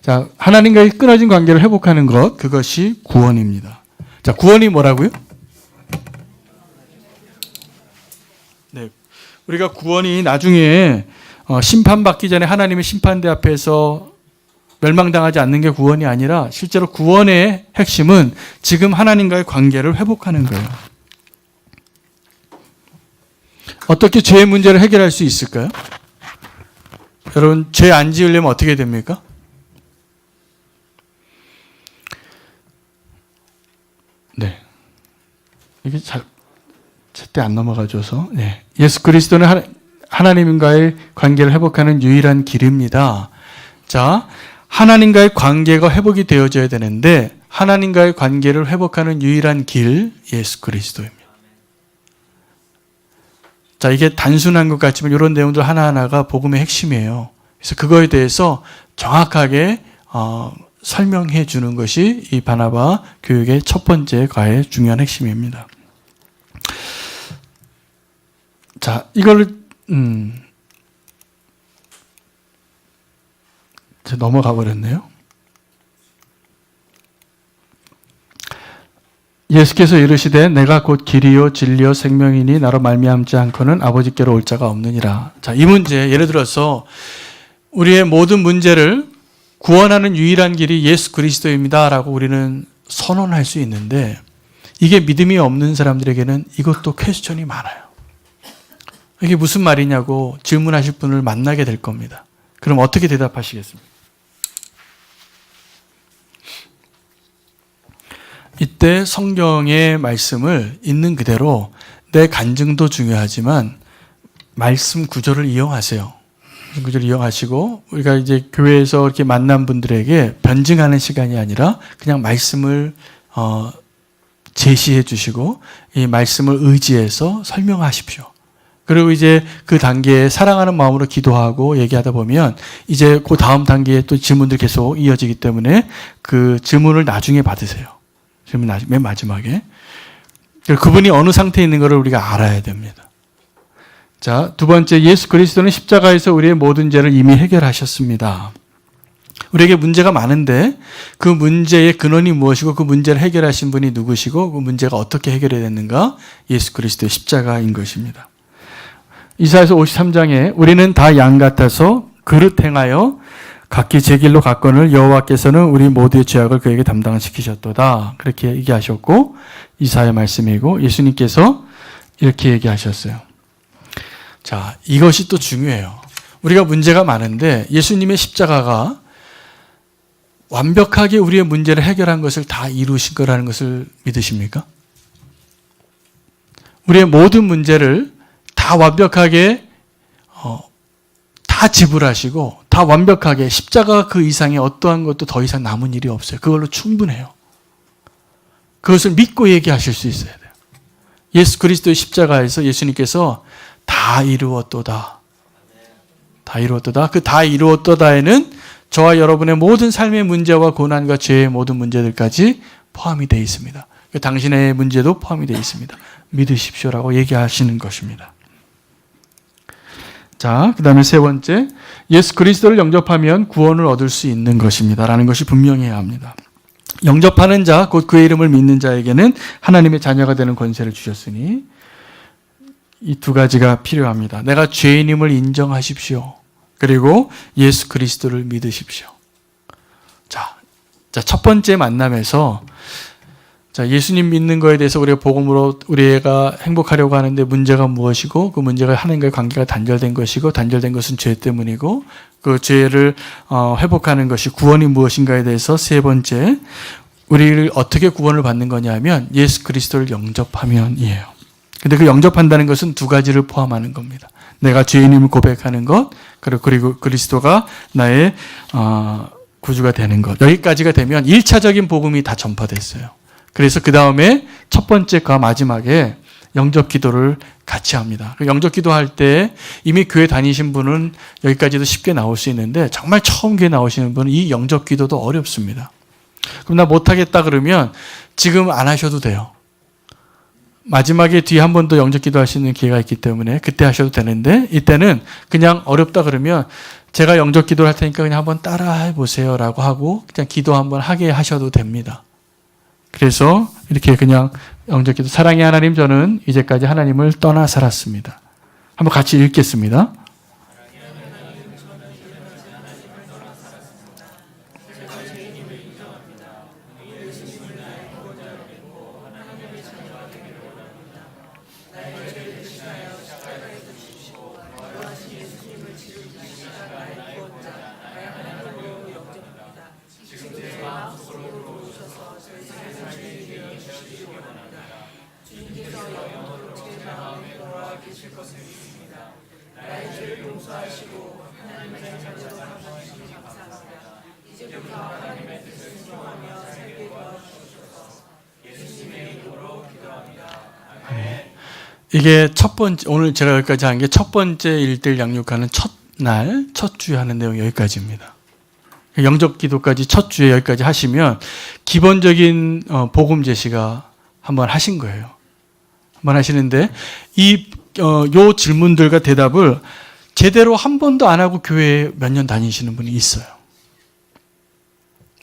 자, 하나님과의 끊어진 관계를 회복하는 것, 그것이 구원입니다. 자, 구원이 뭐라고요? 네, 우리가 구원이 나중에 심판받기 전에 하나님의 심판대 앞에서 멸망당하지 않는 게 구원이 아니라 실제로 구원의 핵심은 지금 하나님과의 관계를 회복하는 거예요. 어떻게 죄의 문제를 해결할 수 있을까요? 여러분, 죄 안 지으려면 어떻게 됩니까? 네. 이게 제때 안 넘어가줘서. 네. 예수 그리스도는 하나님과의 관계를 회복하는 유일한 길입니다. 자, 하나님과의 관계가 회복이 되어져야 되는데 하나님과의 관계를 회복하는 유일한 길, 예수 그리스도입니다. 자, 이게 단순한 것 같지만 이런 내용들 하나하나가 복음의 핵심이에요. 그래서 그거에 대해서 정확하게 설명해 주는 것이 이 바나바 교육의 첫 번째 과의 중요한 핵심입니다. 자, 이걸 넘어가 버렸네요. 예수께서 이르시되 내가 곧 길이요 진리요 생명이니 나로 말미암지 않고는 아버지께로 올 자가 없느니라. 자, 이 문제 예를 들어서 우리의 모든 문제를 구원하는 유일한 길이 예수 그리스도입니다라고 우리는 선언할 수 있는데 이게 믿음이 없는 사람들에게는 이것도 퀘스천이 많아요. 이게 무슨 말이냐고 질문하실 분을 만나게 될 겁니다. 그럼 어떻게 대답하시겠습니까? 이때 성경의 말씀을 있는 그대로 내 간증도 중요하지만 말씀 구절을 이용하세요. 구절을 이용하시고 우리가 이제 교회에서 이렇게 만난 분들에게 변증하는 시간이 아니라 그냥 말씀을 제시해 주시고 이 말씀을 의지해서 설명하십시오. 그리고 이제 그 단계에 사랑하는 마음으로 기도하고 얘기하다 보면 이제 그 다음 단계에 또 질문들이 계속 이어지기 때문에 그 질문을 나중에 받으세요. 맨 마지막에. 그분이 어느 상태에 있는 것을 우리가 알아야 됩니다. 자, 두 번째, 예수 그리스도는 십자가에서 우리의 모든 죄를 이미 해결하셨습니다. 우리에게 문제가 많은데 그 문제의 근원이 무엇이고 그 문제를 해결하신 분이 누구시고 그 문제가 어떻게 해결이 됐는가? 예수 그리스도의 십자가인 것입니다. 이사야서 53장에 우리는 다 양 같아서 그릇 행하여 각기 제 길로 갔거늘 여호와께서는 우리 모두의 죄악을 그에게 담당시키셨도다. 그렇게 얘기하셨고 이사야 말씀이고 예수님께서 이렇게 얘기하셨어요. 자, 이것이 또 중요해요. 우리가 문제가 많은데 예수님의 십자가가 완벽하게 우리의 문제를 해결한 것을 다 이루신 거라는 것을 믿으십니까? 우리의 모든 문제를 다 완벽하게 다 지불하시고 다 완벽하게 십자가 그 이상의 어떠한 것도 더 이상 남은 일이 없어요. 그걸로 충분해요. 그것을 믿고 얘기하실 수 있어야 돼요. 예수 그리스도의 십자가에서 예수님께서 다 이루었도다. 다 이루었도다. 그 다 이루었도다에는 저와 여러분의 모든 삶의 문제와 고난과 죄의 모든 문제들까지 포함이 되어 있습니다. 당신의 문제도 포함이 되어 있습니다. 믿으십시오라고 얘기하시는 것입니다. 자, 그 다음에 세 번째, 예수 그리스도를 영접하면 구원을 얻을 수 있는 것입니다. 라는 것이 분명해야 합니다. 영접하는 자, 곧 그의 이름을 믿는 자에게는 하나님의 자녀가 되는 권세를 주셨으니 이 두 가지가 필요합니다. 내가 죄인임을 인정하십시오. 그리고 예수 그리스도를 믿으십시오. 자, 첫 번째 만남에서 예수님 믿는 거에 대해서 우리가 복음으로 우리가 행복하려고 하는데 문제가 무엇이고 그 문제가 하나님과의 관계가 단절된 것이고 단절된 것은 죄 때문이고 그 죄를 회복하는 것이 구원이 무엇인가에 대해서 세 번째, 우리를 어떻게 구원을 받는 거냐면 예수 그리스도를 영접하면이에요. 근데 그 영접한다는 것은 두 가지를 포함하는 겁니다. 내가 죄인임을 고백하는 것, 그리고 그리스도가 나의 구주가 되는 것. 여기까지가 되면 1차적인 복음이 다 전파됐어요. 그래서 그 다음에 첫 번째과 마지막에 영접 기도를 같이 합니다. 영접 기도할 때 이미 교회 다니신 분은 여기까지도 쉽게 나올 수 있는데 정말 처음 교회 나오시는 분은 이 영접 기도도 어렵습니다. 그럼 나 못하겠다 그러면 지금 안 하셔도 돼요. 마지막에 뒤에 한 번 더 영접 기도할 수 있는 기회가 있기 때문에 그때 하셔도 되는데 이때는 그냥 어렵다 그러면 제가 영접 기도를 할 테니까 그냥 한번 따라 해보세요 라고 하고 그냥 기도 한번 하게 하셔도 됩니다. 그래서 이렇게 그냥 영접 기도, 사랑의 하나님, 저는 이제까지 하나님을 떠나 살았습니다. 한번 같이 읽겠습니다. 이게 첫 번째, 오늘 제가 여기까지 한 게 첫 번째 1대1 양육하는 첫날, 첫 주에 하는 내용이 여기까지입니다. 영접 기도까지 첫 주에 여기까지 하시면 기본적인 복음 제시가 한번 하신 거예요. 한번 하시는데 요 질문들과 대답을 제대로 한 번도 안 하고 교회에 몇 년 다니시는 분이 있어요.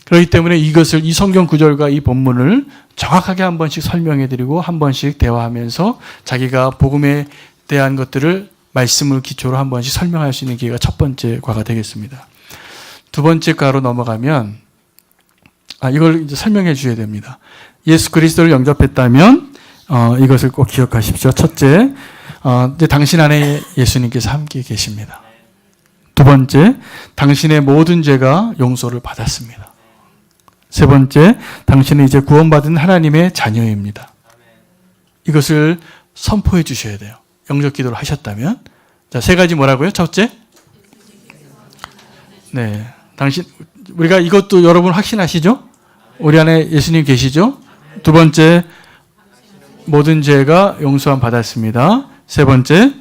그렇기 때문에 이것을 이 성경 구절과 이 본문을 정확하게 한 번씩 설명해드리고 한 번씩 대화하면서 자기가 복음에 대한 것들을 말씀을 기초로 한 번씩 설명할 수 있는 기회가 첫 번째 과가 되겠습니다. 두 번째 과로 넘어가면 이걸 이제 설명해 주셔야 됩니다. 예수 그리스도를 영접했다면 이것을 꼭 기억하십시오. 첫째, 이제 당신 안에 예수님께서 함께 계십니다. 두 번째, 당신의 모든 죄가 용서를 받았습니다. 세 번째, 당신은 이제 구원받은 하나님의 자녀입니다. 이것을 선포해 주셔야 돼요. 영접 기도를 하셨다면. 자, 세 가지 뭐라고요? 첫째? 네. 우리가 이것도 여러분 확신하시죠? 우리 안에 예수님 계시죠? 두 번째, 모든 죄가 용서함 받았습니다. 세 번째,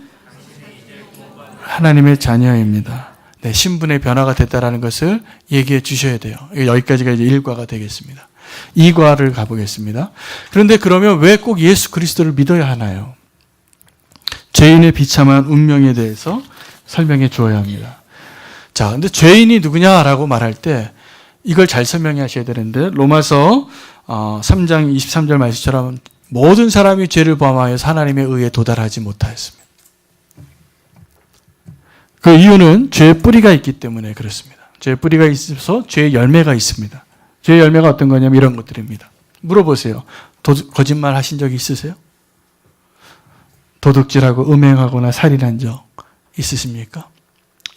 하나님의 자녀입니다. 네, 신분의 변화가 됐다라는 것을 얘기해 주셔야 돼요. 여기까지가 이제 1과가 되겠습니다. 2과를 가보겠습니다. 그런데 그러면 왜 꼭 예수 그리스도를 믿어야 하나요? 죄인의 비참한 운명에 대해서 설명해 주어야 합니다. 자, 근데 죄인이 누구냐라고 말할 때 이걸 잘 설명해 하셔야 되는데, 로마서 3장 23절 말씀처럼 모든 사람이 죄를 범하여서 하나님의 의에 도달하지 못하였습니다. 그 이유는 죄의 뿌리가 있기 때문에 그렇습니다. 죄의 뿌리가 있어서 죄의 열매가 있습니다. 죄의 열매가 어떤 거냐면 이런 것들입니다. 물어보세요. 거짓말 하신 적 있으세요? 도둑질하고 음행하거나 살인한 적 있으십니까?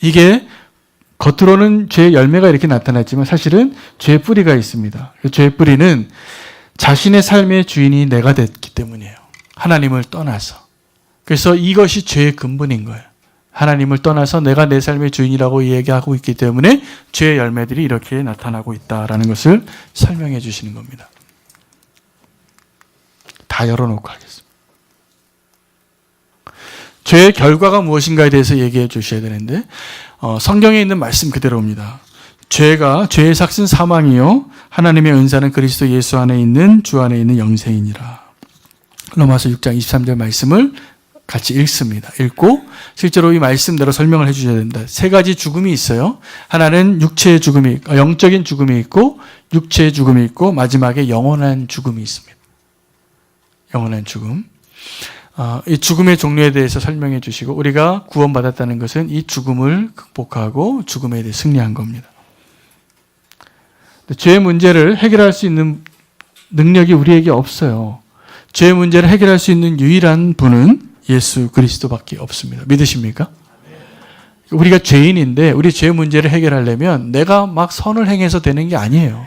이게 겉으로는 죄의 열매가 이렇게 나타났지만 사실은 죄의 뿌리가 있습니다. 죄의 뿌리는 자신의 삶의 주인이 내가 됐기 때문이에요. 하나님을 떠나서. 그래서 이것이 죄의 근본인 거예요. 하나님을 떠나서 내가 내 삶의 주인이라고 얘기하고 있기 때문에 죄의 열매들이 이렇게 나타나고 있다라는 것을 설명해 주시는 겁니다. 다 열어놓고 하겠습니다. 죄의 결과가 무엇인가에 대해서 얘기해 주셔야 되는데, 성경에 있는 말씀 그대로입니다. 죄의 삭은 사망이요 하나님의 은사는 그리스도 예수 안에 있는 주 안에 있는 영생이니라. 로마서 6장 23절 말씀을 같이 읽습니다. 읽고 실제로 이 말씀대로 설명을 해 주셔야 된다. 세 가지 죽음이 있어요. 하나는 육체의 죽음이, 영적인 죽음이 있고, 육체의 죽음이 있고, 마지막에 영원한 죽음이 있습니다. 영원한 죽음. 이 죽음의 종류에 대해서 설명해 주시고, 우리가 구원받았다는 것은 이 죽음을 극복하고 죽음에 대해 승리한 겁니다. 죄의 문제를 해결할 수 있는 능력이 우리에게 없어요. 죄의 문제를 해결할 수 있는 유일한 분은 예수 그리스도밖에 없습니다. 믿으십니까? 우리가 죄인인데 우리 죄의 문제를 해결하려면 내가 막 선을 행해서 되는 게 아니에요.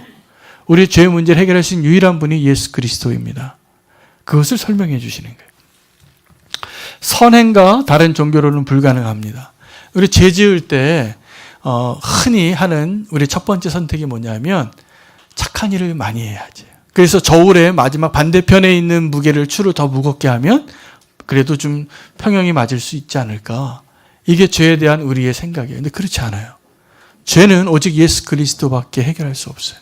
우리 죄의 문제를 해결할 수 있는 유일한 분이 예수 그리스도입니다. 그것을 설명해 주시는 거예요. 선행과 다른 종교로는 불가능합니다. 우리 죄 지을 때 흔히 하는 우리 첫 번째 선택이 뭐냐면 착한 일을 많이 해야지. 그래서 저울의 마지막 반대편에 있는 무게를 추를 더 무겁게 하면 그래도 좀 평형이 맞을 수 있지 않을까. 이게 죄에 대한 우리의 생각이에요. 근데 그렇지 않아요. 죄는 오직 예수 그리스도밖에 해결할 수 없어요.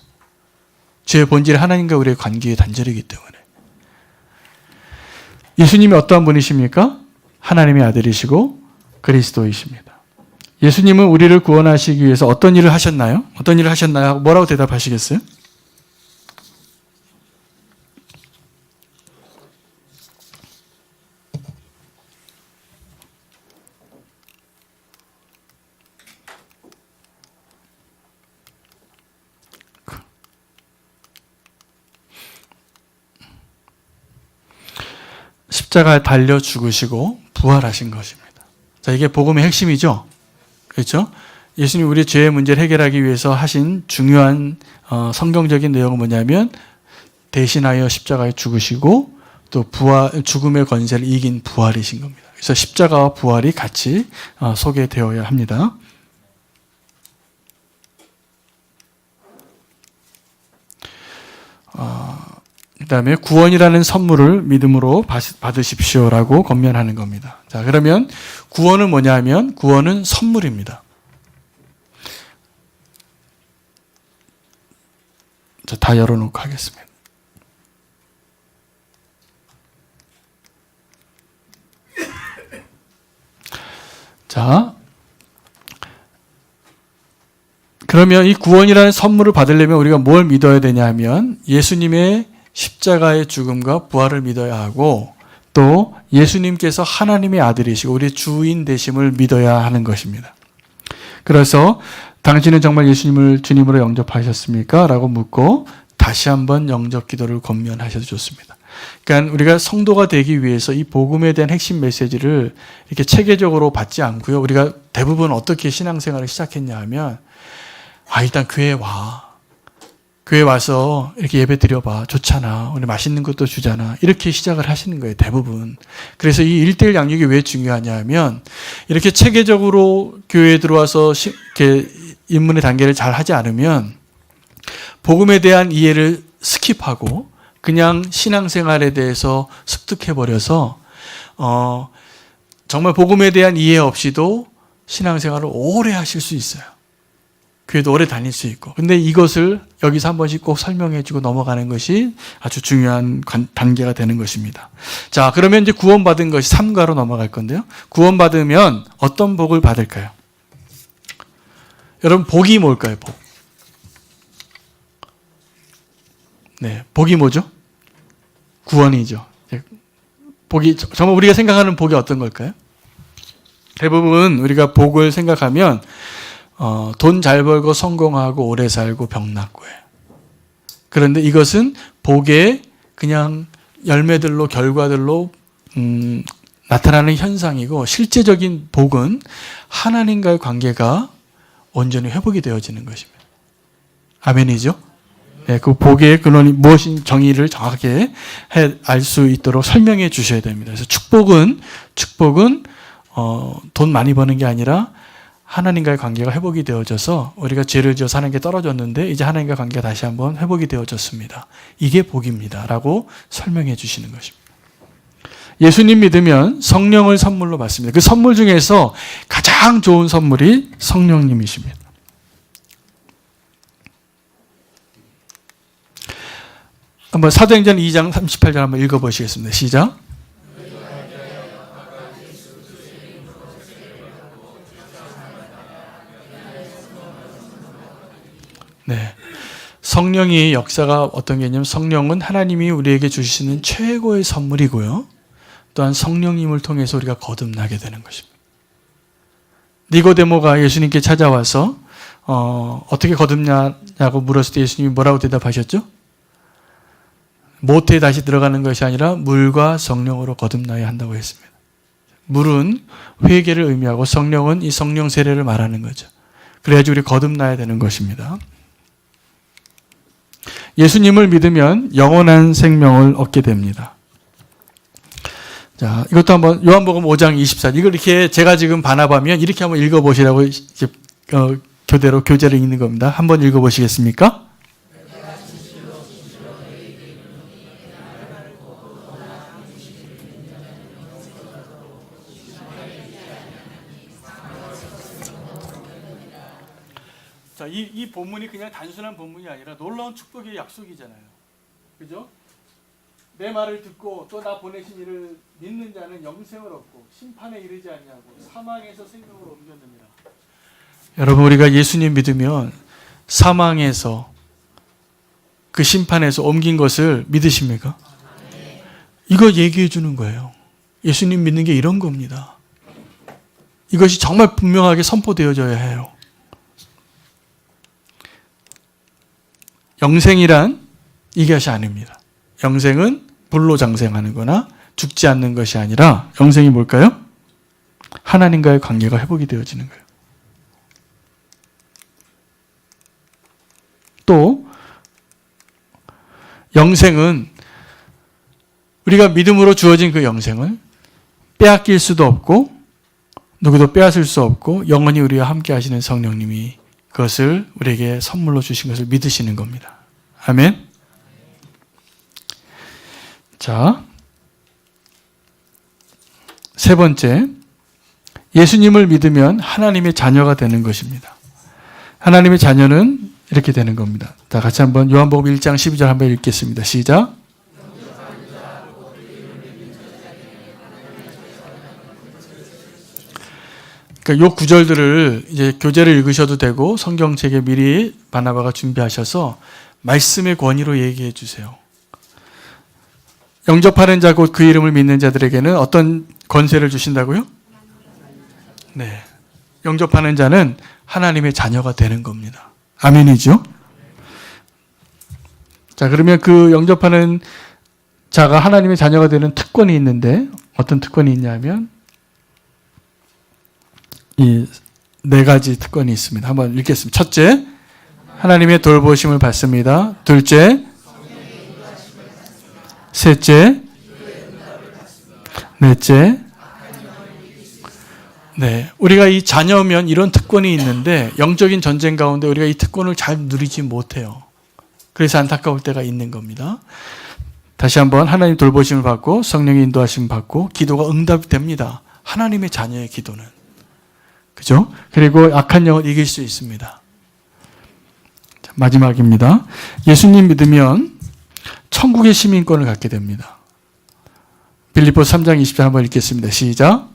죄의 본질이 하나님과 우리의 관계의 단절이기 때문에. 예수님이 어떠한 분이십니까? 하나님의 아들이시고 그리스도이십니다. 예수님은 우리를 구원하시기 위해서 어떤 일을 하셨나요? 어떤 일을 하셨나요? 뭐라고 대답하시겠어요? 십자가에 달려 죽으시고 부활하신 것입니다. 자, 이게 복음의 핵심이죠. 그렇죠? 예수님이 우리 죄의 문제를 해결하기 위해서 하신 중요한 성경적인 내용은 뭐냐면 대신하여 십자가에 죽으시고 또 죽음의 권세를 이긴 부활이신 겁니다. 그래서 십자가와 부활이 같이 소개되어야 합니다. 그 다음에 구원이라는 선물을 믿음으로 받으십시오라고 권면하는 겁니다. 자, 그러면 구원은 뭐냐면 구원은 선물입니다. 자, 다 열어놓고 하겠습니다. 자, 그러면 이 구원이라는 선물을 받으려면 우리가 뭘 믿어야 되냐 하면 예수님의 십자가의 죽음과 부활을 믿어야 하고 또 예수님께서 하나님의 아들이시고 우리 주인 되심을 믿어야 하는 것입니다. 그래서 당신은 정말 예수님을 주님으로 영접하셨습니까? 라고 묻고 다시 한번 영접 기도를 권면하셔도 좋습니다. 그러니까 우리가 성도가 되기 위해서 이 복음에 대한 핵심 메시지를 이렇게 체계적으로 받지 않고요. 우리가 대부분 어떻게 신앙생활을 시작했냐 하면 일단 교회에 와. 교회 와서 이렇게 예배 드려봐. 좋잖아. 우리 맛있는 것도 주잖아. 이렇게 시작을 하시는 거예요. 대부분. 그래서 이 1:1 양육이 왜 중요하냐 하면 이렇게 체계적으로 교회에 들어와서 이렇게 입문의 단계를 잘 하지 않으면 복음에 대한 이해를 스킵하고 그냥 신앙생활에 대해서 습득해버려서 정말 복음에 대한 이해 없이도 신앙생활을 오래 하실 수 있어요. 교회도 오래 다닐 수 있고. 근데 이것을 여기서 한 번씩 꼭 설명해 주고 넘어가는 것이 아주 중요한 단계가 되는 것입니다. 자, 그러면 이제 구원받은 것이 3가로 넘어갈 건데요. 구원받으면 어떤 복을 받을까요? 여러분, 복이 뭘까요? 복. 네, 복이 뭐죠? 구원이죠. 복이, 정말 우리가 생각하는 복이 어떤 걸까요? 대부분 우리가 복을 생각하면 돈 잘 벌고 성공하고 오래 살고 병 낫고예요. 그런데 이것은 복의 그냥 열매들로 결과들로 나타나는 현상이고, 실제적인 복은 하나님과의 관계가 온전히 회복이 되어지는 것입니다. 아멘이죠? 네, 그 복의 근원이 무엇인 정의를 정확하게 알 수 있도록 설명해 주셔야 됩니다. 그래서 축복은 돈 많이 버는 게 아니라 하나님과의 관계가 회복이 되어져서, 우리가 죄를 지어서 하나님께 떨어졌는데 이제 하나님과 관계가 다시 한번 회복이 되어졌습니다. 이게 복입니다. 라고 설명해 주시는 것입니다. 예수님 믿으면 성령을 선물로 받습니다. 그 선물 중에서 가장 좋은 선물이 성령님이십니다. 한번 사도행전 2장 38절 한번 읽어보시겠습니다. 시작. 네, 성령의 역사가 어떤 개념? 성령은 하나님이 우리에게 주시는 최고의 선물이고요. 또한 성령님을 통해서 우리가 거듭나게 되는 것입니다. 니고데모가 예수님께 찾아와서 어떻게 거듭냐고 물었을 때 예수님이 뭐라고 대답하셨죠? 모태에 다시 들어가는 것이 아니라 물과 성령으로 거듭나야 한다고 했습니다. 물은 회개를 의미하고 성령은 이 성령 세례를 말하는 거죠. 그래야지 우리 거듭나야 되는 것입니다. 예수님을 믿으면 영원한 생명을 얻게 됩니다. 자, 이것도 한번 요한복음 5장 24절. 이걸 이렇게 제가 지금 반합하면 이렇게 한번 읽어보시라고 교대로 교재를 읽는 겁니다. 한번 읽어보시겠습니까? 자, 이 본문이 그냥 단순한 본문이 아니라 놀라운 축복의 약속이잖아요. 그죠? 내 말을 듣고 또 나 보내신 이를 믿는 자는 영생을 얻고 심판에 이르지 아니하고 사망에서 생명으로 옮겼느니라. 여러분, 우리가 예수님 믿으면 사망에서 그 심판에서 옮긴 것을 믿으십니까? 이거 얘기해 주는 거예요. 예수님 믿는 게 이런 겁니다. 이것이 정말 분명하게 선포되어져야 해요. 영생이란 이것이 아닙니다. 영생은 불로 장생하는 거나 죽지 않는 것이 아니라, 영생이 뭘까요? 하나님과의 관계가 회복이 되어지는 거예요. 또 영생은 우리가 믿음으로 주어진 그 영생을 빼앗길 수도 없고 누구도 빼앗을 수 없고, 영원히 우리와 함께 하시는 성령님이 그것을 우리에게 선물로 주신 것을 믿으시는 겁니다. 아멘. 자, 세 번째, 예수님을 믿으면 하나님의 자녀가 되는 것입니다. 하나님의 자녀는 이렇게 되는 겁니다. 자, 같이 한번 요한복음 1장 12절 한번 읽겠습니다. 시작. 그러니까 요 구절들을 이제 교재를 읽으셔도 되고 성경책에 미리 바나바가 준비하셔서 말씀의 권위로 얘기해 주세요. 영접하는 자 곧 그 이름을 믿는 자들에게는 어떤 권세를 주신다고요? 네, 영접하는 자는 하나님의 자녀가 되는 겁니다. 아멘이죠? 자, 그러면 그 영접하는 자가 하나님의 자녀가 되는 특권이 있는데, 어떤 특권이 있냐면 이 네 가지 특권이 있습니다. 한번 읽겠습니다. 첫째, 하나님의 돌보심을 받습니다. 둘째, 셋째, 넷째. 네, 우리가 이 자녀면 이런 특권이 있는데 영적인 전쟁 가운데 우리가 이 특권을 잘 누리지 못해요. 그래서 안타까울 때가 있는 겁니다. 다시 한번, 하나님 돌보심을 받고 성령의 인도하심을 받고 기도가 응답됩니다. 하나님의 자녀의 기도는. 그죠? 그리고 악한 영을 이길 수 있습니다. 마지막입니다. 예수님 믿으면 천국의 시민권을 갖게 됩니다. 빌립보서 3장 20절 한번 읽겠습니다. 시작.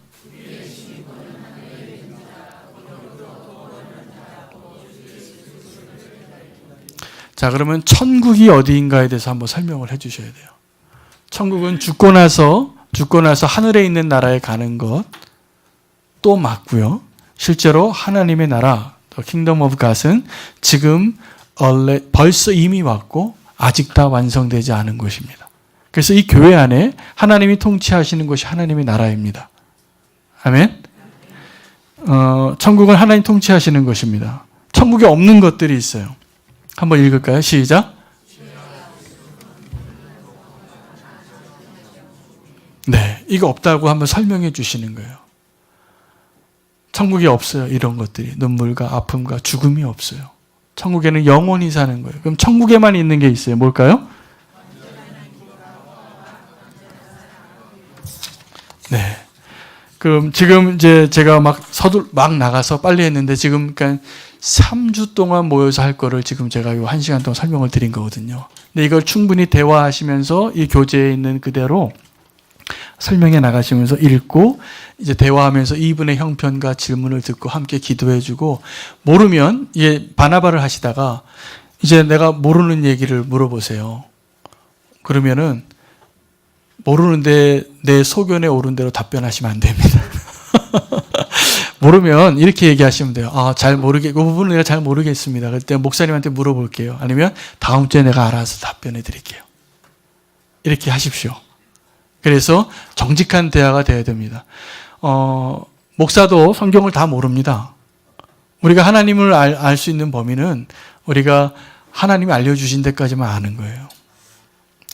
자, 그러면 천국이 어디인가에 대해서 한번 설명을 해 주셔야 돼요. 천국은 죽고 나서 하늘에 있는 나라에 가는 것도 맞고요. 실제로 하나님의 나라, 킹덤 오브 갓은 지금 벌써 이미 왔고 아직 다 완성되지 않은 것입니다. 그래서 이 교회 안에 하나님이 통치하시는 것이 하나님의 나라입니다. 아멘. 천국은 하나님 통치하시는 것입니다. 천국에 없는 것들이 있어요. 한번 읽을까요? 시작. 네, 이거 없다고 한번 설명해 주시는 거예요. 천국에 없어요. 이런 것들이. 눈물과 아픔과 죽음이 없어요. 천국에는 영원히 사는 거예요. 그럼 천국에만 있는 게 있어요. 뭘까요? 네. 그럼 지금 이제 제가 막 나가서 빨리 했는데 지금 그러니까 3주 동안 모여서 할 거를 지금 제가 요 1시간 동안 설명을 드린 거거든요. 근데 이걸 충분히 대화하시면서 이 교재에 있는 그대로 설명해 나가시면서 읽고 이제 대화하면서 이분의 형편과 질문을 듣고 함께 기도해 주고 모르면 바나바를 하시다가 이제 내가 모르는 얘기를 물어보세요. 그러면은 모르는데 내 소견에 오른 대로 답변하시면 안 됩니다. 모르면 이렇게 얘기하시면 돼요. 그 부분은 내가 잘 모르겠습니다. 그때 목사님한테 물어볼게요. 아니면 다음 주에 내가 알아서 답변해 드릴게요. 이렇게 하십시오. 그래서 정직한 대화가 되어야 됩니다. 목사도 성경을 다 모릅니다. 우리가 하나님을 알 수 있는 범위는 우리가 하나님이 알려주신 데까지만 아는 거예요.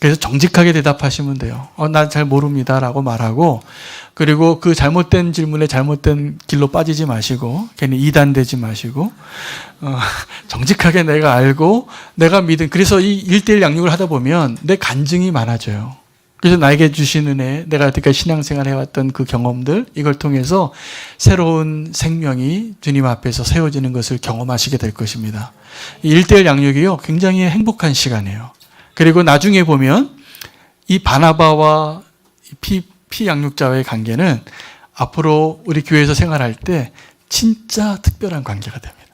그래서 정직하게 대답하시면 돼요. 나 잘 모릅니다 라고 말하고 그리고 그 잘못된 질문에 잘못된 길로 빠지지 마시고 괜히 이단되지 마시고 정직하게 내가 알고 내가 믿은 그래서 이 1:1 양육을 하다 보면 내 간증이 많아져요. 그래서 나에게 주신 은혜, 내가 여태까지 신앙생활 해왔던 그 경험들 이걸 통해서 새로운 생명이 주님 앞에서 세워지는 것을 경험하시게 될 것입니다. 이 1:1 양육이요 굉장히 행복한 시간이에요. 그리고 나중에 보면 이 바나바와 피 양육자와의 관계는 앞으로 우리 교회에서 생활할 때 진짜 특별한 관계가 됩니다.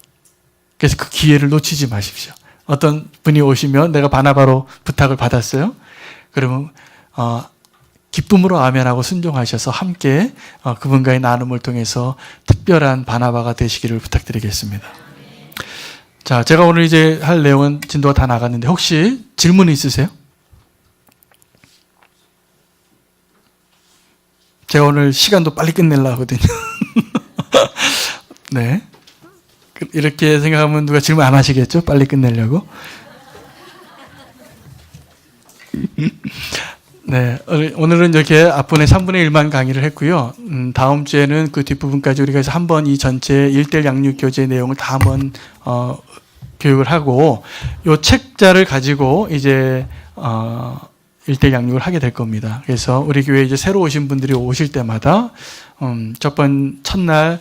그래서 그 기회를 놓치지 마십시오. 어떤 분이 오시면 내가 바나바로 부탁을 받았어요. 그러면 기쁨으로 아멘하고 순종하셔서 함께 그분과의 나눔을 통해서 특별한 바나바가 되시기를 부탁드리겠습니다. 자, 제가 오늘 이제 할 내용은 진도가 다 나갔는데 혹시 질문 있으세요? 제가 오늘 시간도 빨리 끝내려고 하거든요. 네. 이렇게 생각하면 누가 질문 안 하시겠죠? 빨리 끝내려고. 네. 오늘은 이렇게 앞부분에 3분의 1만 강의를 했고요. 다음 주에는 그 뒷부분까지 우리가 한번 이 전체 1:1 양육 교재 내용을 다 한번 교육을 하고 요 책자를 가지고 이제 1:1 양육을 하게 될 겁니다. 그래서 우리 교회에 이제 새로 오신 분들이 오실 때마다 첫날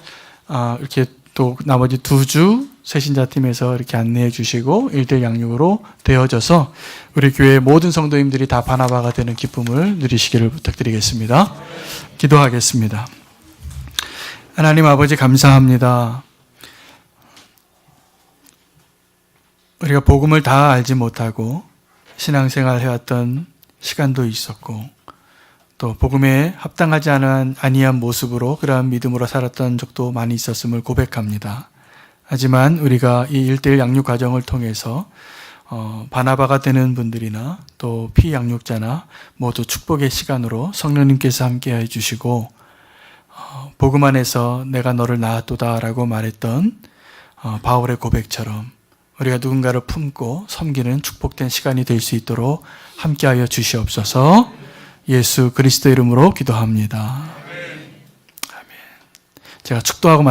이렇게 또 나머지 2주 새신자팀에서 이렇게 안내해 주시고 1:1 양육으로 되어져서 우리 교회 모든 성도님들이 다 바나바가 되는 기쁨을 누리시기를 부탁드리겠습니다. 기도하겠습니다. 하나님 아버지 감사합니다. 우리가 복음을 다 알지 못하고 신앙생활 해왔던 시간도 있었고 또 복음에 합당하지 아니한 모습으로 그러한 믿음으로 살았던 적도 많이 있었음을 고백합니다. 하지만 우리가 이 1:1 양육 과정을 통해서 바나바가 되는 분들이나 또 피양육자나 모두 축복의 시간으로 성령님께서 함께해 주시고 복음 안에서 내가 너를 낳았도다 라고 말했던 바울의 고백처럼 우리가 누군가를 품고 섬기는 축복된 시간이 될 수 있도록 함께하여 주시옵소서. 예수 그리스도 이름으로 기도합니다. 아멘. 제가 축도하고